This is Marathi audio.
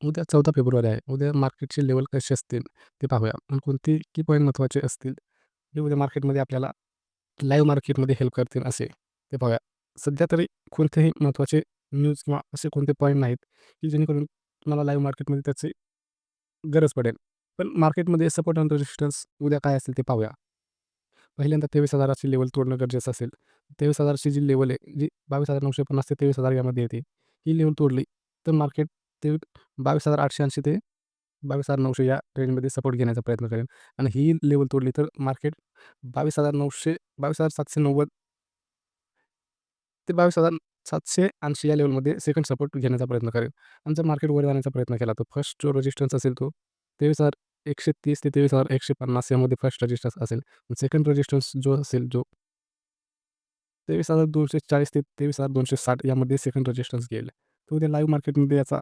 उद्या 14 फेब्रुवारी आहे. उद्या मार्केटचे लेव्हल कसे असतील ते पाहूया आणि कोणते की पॉईंट महत्त्वाचे असतील, जे उद्या मार्केटमध्ये आपल्याला लाईव्ह मार्केटमध्ये हेल्प करतील असे ते पाहूया. सध्या तरी कोणतेही महत्त्वाचे न्यूज किंवा असे कोणते पॉईंट नाहीत, की जेणेकरून तुम्हाला लाईव्ह मार्केटमध्ये त्याची गरज पडेल. पण मार्केटमध्ये सपोर्ट आणि रेजिस्टन्स उद्या काय असेल ते पाहूया. पहिल्यांदा 23,000ची लेव्हल तोडणं गरजेचं असेल. 23,000ची जी लेव्हल आहे, जी 22,950 ते 23,000 यामध्ये येते. ही लेव्हल तोडली तर मार्केट ते 22,880 ते 22,900 या रेंजमध्ये सपोर्ट घेण्याचा प्रयत्न करेल आणि ही लेव्हल तोडली तर मार्केट 22,900 22,790 ते 22,780 या लेव्हलमध्ये सेकंड सपोर्ट घेण्याचा प्रयत्न करेल आणि जर मार्केट वर जाण्याचा प्रयत्न केला तर फर्स्ट जो रेजिस्टन्स असेल तो 23,130 ते 23,150 यामध्ये फर्स्ट रेजिस्टन्स असेल. सेकंड रेजिस्टन्स जो असेल जो 23,240 ते 23,260 यामध्ये सेकंड रेजिस्टन्स घेईल. तर उद्या लाईव्ह मार्केटमध्ये याचा